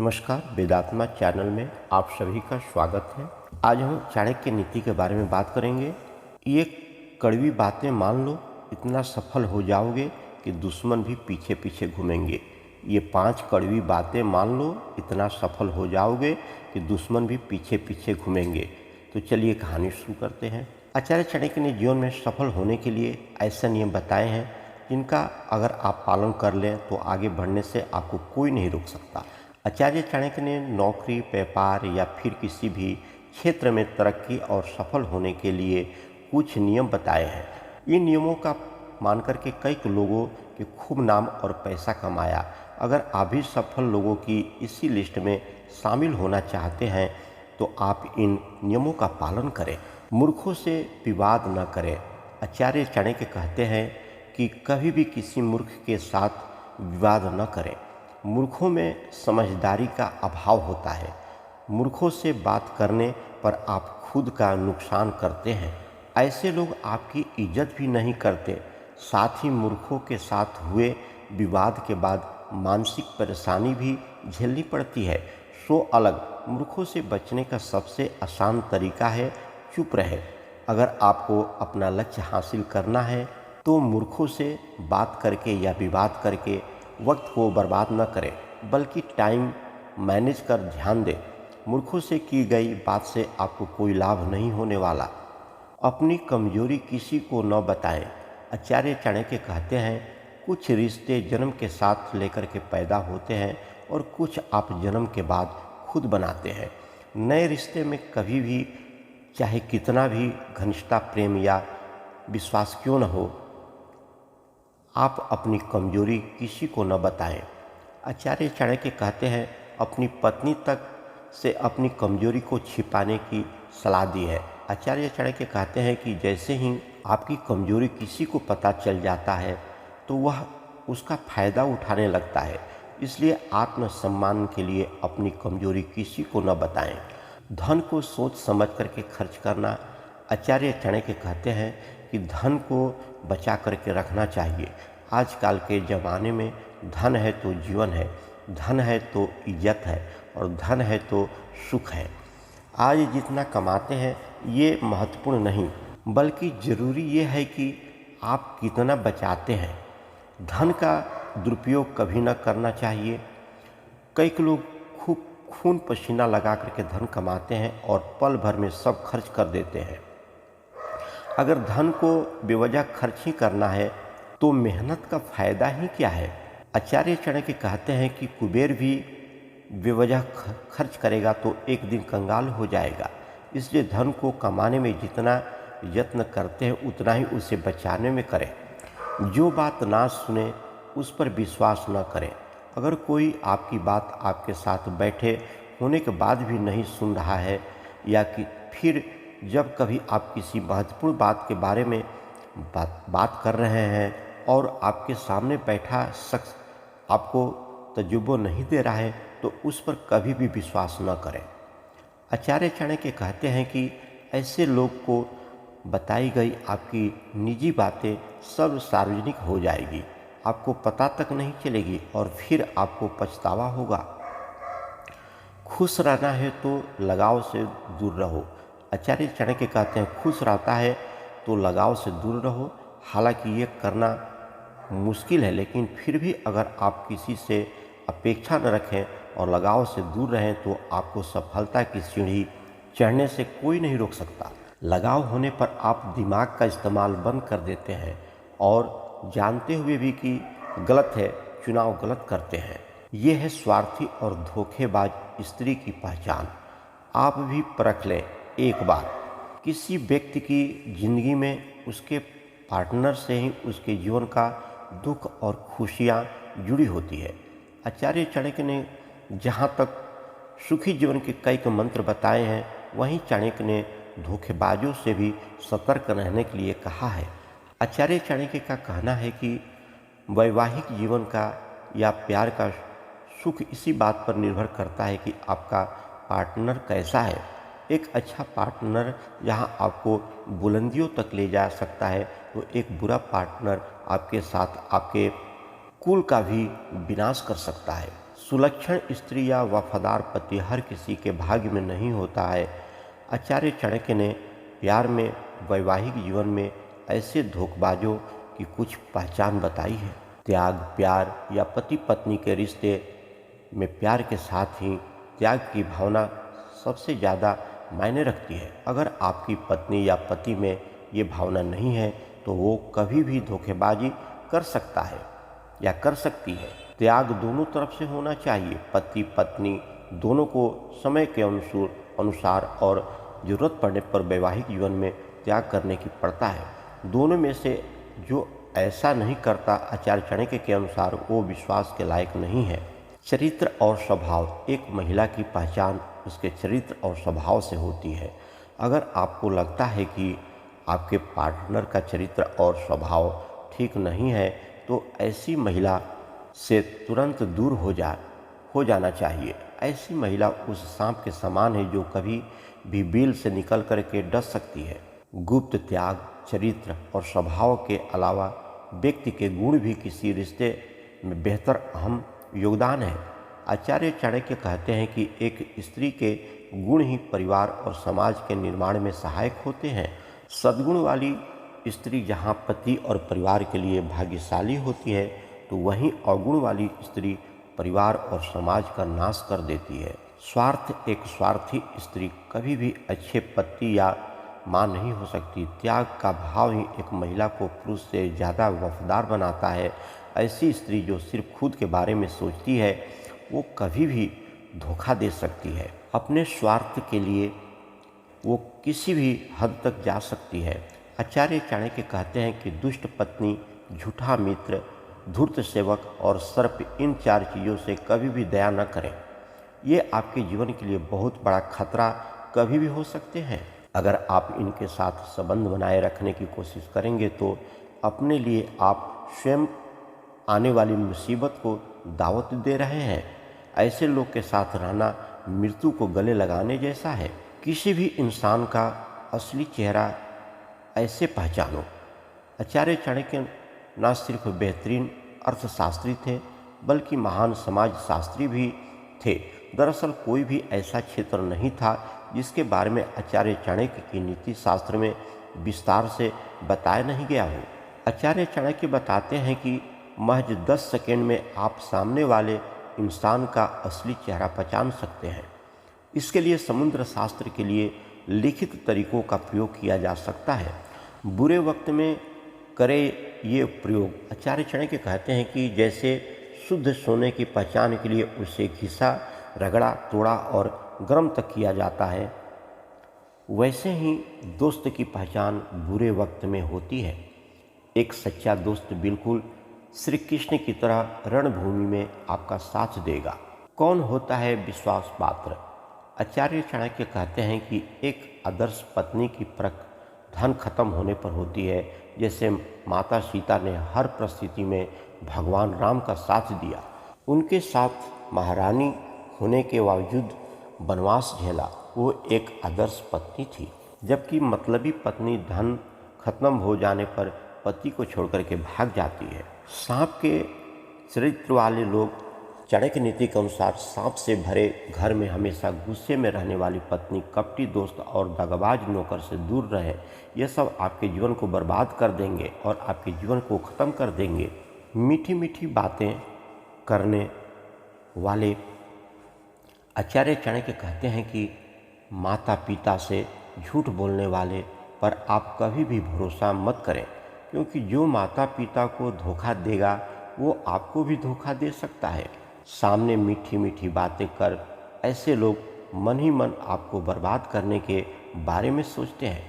नमस्कार, वेदात्मा चैनल में आप सभी का स्वागत है। आज हम चाणक्य नीति के बारे में बात करेंगे। ये कड़वी बातें मान लो, इतना सफल हो जाओगे कि दुश्मन भी पीछे पीछे घूमेंगे। ये 5 कड़वी बातें मान लो, इतना सफल हो जाओगे कि दुश्मन भी पीछे पीछे घूमेंगे। तो चलिए कहानी शुरू करते हैं। आचार्य चाणक्य ने जीवन में सफल होने के लिए ऐसे नियम बताए हैं जिनका अगर आप पालन कर लें तो आगे बढ़ने से आपको कोई नहीं रोक सकता। आचार्य चाणक्य ने नौकरी, व्यापार या फिर किसी भी क्षेत्र में तरक्की और सफल होने के लिए कुछ नियम बताए हैं। इन नियमों का मान करके कई लोगों के खूब नाम और पैसा कमाया। अगर आप भी सफल लोगों की इसी लिस्ट में शामिल होना चाहते हैं तो आप इन नियमों का पालन करें। मूर्खों से विवाद न करें। आचार्य चाणक्य कहते हैं कि कभी भी किसी मूर्ख के साथ विवाद न करें। मूर्खों में समझदारी का अभाव होता है। मूर्खों से बात करने पर आप खुद का नुकसान करते हैं। ऐसे लोग आपकी इज्जत भी नहीं करते। साथ ही मूर्खों के साथ हुए विवाद के बाद मानसिक परेशानी भी झेलनी पड़ती है। सो अलग मूर्खों से बचने का सबसे आसान तरीका है चुप रहे। अगर आपको अपना लक्ष्य हासिल करना है तो मूर्खों से बात करके या विवाद करके वक्त को बर्बाद न करें, बल्कि टाइम मैनेज कर ध्यान दें। मूर्खों से की गई बात से आपको कोई लाभ नहीं होने वाला। अपनी कमजोरी किसी को न बताएं। आचार्य चाणक्य कहते हैं कुछ रिश्ते जन्म के साथ लेकर के पैदा होते हैं और कुछ आप जन्म के बाद खुद बनाते हैं। नए रिश्ते में कभी भी चाहे कितना भी घनिष्ठता, प्रेम या विश्वास क्यों न हो, आप अपनी कमजोरी किसी को न बताएं। आचार्य चाणक्य कहते हैं अपनी पत्नी तक से अपनी कमजोरी को छिपाने की सलाह दी है। आचार्य चाणक्य कहते हैं कि जैसे ही आपकी कमजोरी किसी को पता चल जाता है तो वह उसका फायदा उठाने लगता है। इसलिए आत्मसम्मान के लिए अपनी कमजोरी किसी को न बताएं। धन को सोच समझ करके खर्च करना। आचार्य चाणक्य कहते हैं कि धन को बचा करके रखना चाहिए। आजकल के ज़माने में धन है तो जीवन है, धन है तो इज्जत है और धन है तो सुख है। आज जितना कमाते हैं ये महत्वपूर्ण नहीं, बल्कि ज़रूरी ये है कि आप कितना बचाते हैं। धन का दुरुपयोग कभी न करना चाहिए। कई लोग खूब खून पसीना लगा करके धन कमाते हैं और पल भर में सब खर्च कर देते हैं। अगर धन को बेवजह खर्च ही करना है तो मेहनत का फायदा ही क्या है। आचार्य चाणक्य कहते हैं कि कुबेर भी बेवजह खर्च करेगा तो एक दिन कंगाल हो जाएगा। इसलिए धन को कमाने में जितना यत्न करते हैं उतना ही उसे बचाने में करें। जो बात ना सुने उस पर विश्वास न करें। अगर कोई आपकी बात आपके साथ बैठे होने के बाद भी नहीं सुन रहा है या कि फिर जब कभी आप किसी महत्वपूर्ण बात के बारे में बात कर रहे हैं और आपके सामने बैठा शख्स आपको तजुर्बा नहीं दे रहा है तो उस पर कभी भी विश्वास न करें। आचार्य चाणक्य कहते हैं कि ऐसे लोग को बताई गई आपकी निजी बातें सब सार्वजनिक हो जाएगी, आपको पता तक नहीं चलेगी और फिर आपको पछतावा होगा। खुश रहना है तो लगाव से दूर रहो। आचार्य चाणक्य कहते हैं खुश रहता है तो लगाव से दूर रहो। हालांकि ये करना मुश्किल है, लेकिन फिर भी अगर आप किसी से अपेक्षा न रखें और लगाव से दूर रहें तो आपको सफलता की सीढ़ी चढ़ने से कोई नहीं रोक सकता। लगाव होने पर आप दिमाग का इस्तेमाल बंद कर देते हैं और जानते हुए भी कि गलत है, चुनाव गलत करते हैं। ये है स्वार्थी और धोखेबाज स्त्री की पहचान। आप भी परख लें एक बार। किसी व्यक्ति की जिंदगी में उसके पार्टनर से ही उसके जीवन का दुख और खुशियाँ जुड़ी होती है। आचार्य चाणक्य ने जहाँ तक सुखी जीवन के कई मंत्र बताए हैं, वहीं चाणक्य ने धोखेबाजों से भी सतर्क रहने के लिए कहा है। आचार्य चाणक्य का कहना है कि वैवाहिक जीवन का या प्यार का सुख इसी बात पर निर्भर करता है कि आपका पार्टनर कैसा है। एक अच्छा पार्टनर जहां आपको बुलंदियों तक ले जा सकता है तो एक बुरा पार्टनर आपके साथ आपके कुल का भी विनाश कर सकता है। सुलक्षण स्त्री या वफादार पति हर किसी के भाग्य में नहीं होता है। आचार्य चाणक्य ने प्यार में, वैवाहिक जीवन में ऐसे धोखेबाजों की कुछ पहचान बताई है। त्याग, प्यार या पति पत्नी के रिश्ते में प्यार के साथ ही त्याग की भावना सबसे ज़्यादा मायने रखती है। अगर आपकी पत्नी या पति में ये भावना नहीं है तो वो कभी भी धोखेबाजी कर सकता है या कर सकती है। त्याग दोनों तरफ से होना चाहिए। पति पत्नी दोनों को समय के अनुसार और ज़रूरत पड़ने पर वैवाहिक जीवन में त्याग करने की पड़ता है। दोनों में से जो ऐसा नहीं करता, आचार्य चाणक्य के अनुसार वो विश्वास के लायक नहीं है। चरित्र और स्वभाव। एक महिला की पहचान उसके चरित्र और स्वभाव से होती है। अगर आपको लगता है कि आपके पार्टनर का चरित्र और स्वभाव ठीक नहीं है तो ऐसी महिला से तुरंत दूर हो जाना चाहिए। ऐसी महिला उस सांप के समान है जो कभी भी बिल से निकल करके डस सकती है। गुप्त त्याग। चरित्र और स्वभाव के अलावा व्यक्ति के गुण भी किसी रिश्ते में बेहतर अहम योगदान है। आचार्य चाणक्य कहते हैं कि एक स्त्री के गुण ही परिवार और समाज के निर्माण में सहायक होते हैं। सद्गुण वाली स्त्री जहाँ पति और परिवार के लिए भाग्यशाली होती है तो वहीं अवगुण वाली स्त्री परिवार और समाज का नाश कर देती है। स्वार्थ। एक स्वार्थी स्त्री कभी भी अच्छे पति या माँ नहीं हो सकती। त्याग का भाव ही एक महिला को पुरुष से ज़्यादा वफादार बनाता है। ऐसी स्त्री जो सिर्फ खुद के बारे में सोचती है वो कभी भी धोखा दे सकती है। अपने स्वार्थ के लिए वो किसी भी हद तक जा सकती है। आचार्य चाणक्य कहते हैं कि दुष्ट पत्नी, झूठा मित्र, धूर्त सेवक और सर्प, इन 4 चीज़ों से कभी भी दया न करें। ये आपके जीवन के लिए बहुत बड़ा खतरा कभी भी हो सकते हैं। अगर आप इनके साथ संबंध बनाए रखने की कोशिश करेंगे तो अपने लिए आप स्वयं आने वाली मुसीबत को दावत दे रहे हैं। ऐसे लोग के साथ रहना मृत्यु को गले लगाने जैसा है। किसी भी इंसान का असली चेहरा ऐसे पहचानो। आचार्य चाणक्य न सिर्फ बेहतरीन अर्थशास्त्री थे बल्कि महान समाज शास्त्री भी थे। दरअसल कोई भी ऐसा क्षेत्र नहीं था जिसके बारे में आचार्य चाणक्य की नीति शास्त्र में विस्तार से बताया नहीं गया हो। आचार्य चाणक्य बताते हैं कि महज 10 सेकंड में आप सामने वाले इंसान का असली चेहरा पहचान सकते हैं। इसके लिए समुद्र शास्त्र के लिए लिखित तरीकों का प्रयोग किया जा सकता है। बुरे वक्त में करें ये प्रयोग। आचार्य चाणक्य कहते हैं कि जैसे शुद्ध सोने की पहचान के लिए उसे घिसा, रगड़ा, तोड़ा और गर्म तक किया जाता है, वैसे ही दोस्त की पहचान बुरे वक्त में होती है। एक सच्चा दोस्त बिल्कुल श्री कृष्ण की तरह रणभूमि में आपका साथ देगा। कौन होता है विश्वास पात्र? आचार्य चाणक्य कहते हैं कि एक आदर्श पत्नी की परख धन खत्म होने पर होती है। जैसे माता सीता ने हर परिस्थिति में भगवान राम का साथ दिया, उनके साथ महारानी होने के बावजूद वनवास झेला, वो एक आदर्श पत्नी थी। जबकि मतलबी पत्नी धन खत्म हो जाने पर पति को छोड़कर के भाग जाती है। सांप के चरित्र वाले लोग। चाणक्य नीति के अनुसार सांप से भरे घर में हमेशा गुस्से में रहने वाली पत्नी, कपटी दोस्त और दगाबाज नौकर से दूर रहे। यह सब आपके जीवन को बर्बाद कर देंगे और आपके जीवन को ख़त्म कर देंगे। मीठी मीठी बातें करने वाले। आचार्य चाणक्य कहते हैं कि माता पिता से झूठ बोलने वाले पर आप कभी भी भरोसा मत करें, क्योंकि जो माता पिता को धोखा देगा वो आपको भी धोखा दे सकता है। सामने मीठी मीठी बातें कर ऐसे लोग मन ही मन आपको बर्बाद करने के बारे में सोचते हैं,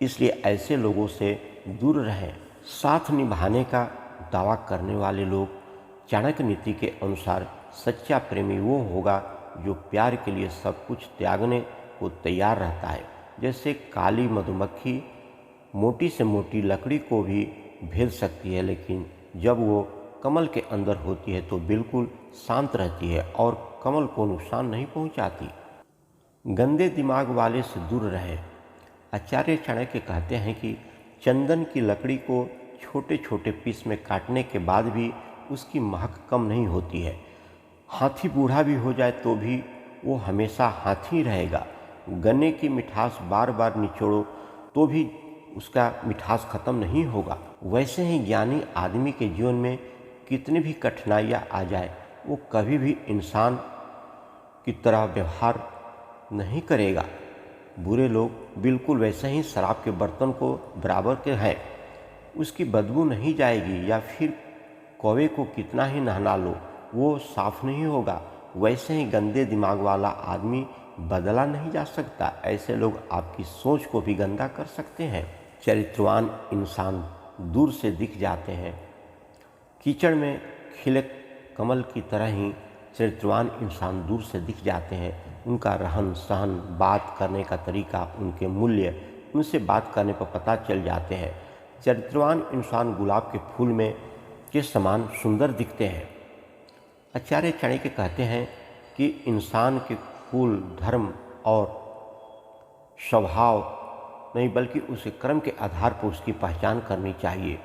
इसलिए ऐसे लोगों से दूर रहें। साथ निभाने का दावा करने वाले लोग। चाणक्य नीति के अनुसार सच्चा प्रेमी वो होगा जो प्यार के लिए सब कुछ त्यागने को तैयार रहता है। जैसे काली मधुमक्खी मोटी से मोटी लकड़ी को भी भेद सकती है, लेकिन जब वो कमल के अंदर होती है तो बिल्कुल शांत रहती है और कमल को नुकसान नहीं पहुंचाती। गंदे दिमाग वाले से दूर रहे। आचार्य चाणक्य कहते हैं कि चंदन की लकड़ी को छोटे छोटे पीस में काटने के बाद भी उसकी महक कम नहीं होती है। हाथी बूढ़ा भी हो जाए तो भी वो हमेशा हाथी रहेगा। गन्ने की मिठास बार बार निचोड़ो तो भी उसका मिठास खत्म नहीं होगा। वैसे ही ज्ञानी आदमी के जीवन में कितनी भी कठिनाइयाँ आ जाए, वो कभी भी इंसान की तरह व्यवहार नहीं करेगा। बुरे लोग बिल्कुल वैसे ही शराब के बर्तन को बराबर के हैं, उसकी बदबू नहीं जाएगी। या फिर कौवे को कितना ही नहला लो वो साफ नहीं होगा। वैसे ही गंदे दिमाग वाला आदमी बदला नहीं जा सकता। ऐसे लोग आपकी सोच को भी गंदा कर सकते हैं। चरित्रवान इंसान दूर से दिख जाते हैं। कीचड़ में खिले कमल की तरह ही चरित्रवान इंसान दूर से दिख जाते हैं। उनका रहन सहन, बात करने का तरीका, उनके मूल्य उनसे बात करने पर पता चल जाते हैं। चरित्रवान इंसान गुलाब के फूल में के समान सुंदर दिखते हैं। आचार्य चाणक्य कहते हैं कि इंसान के कुल, धर्म और स्वभाव नहीं बल्कि उसके कर्म के आधार पर उसकी पहचान करनी चाहिए।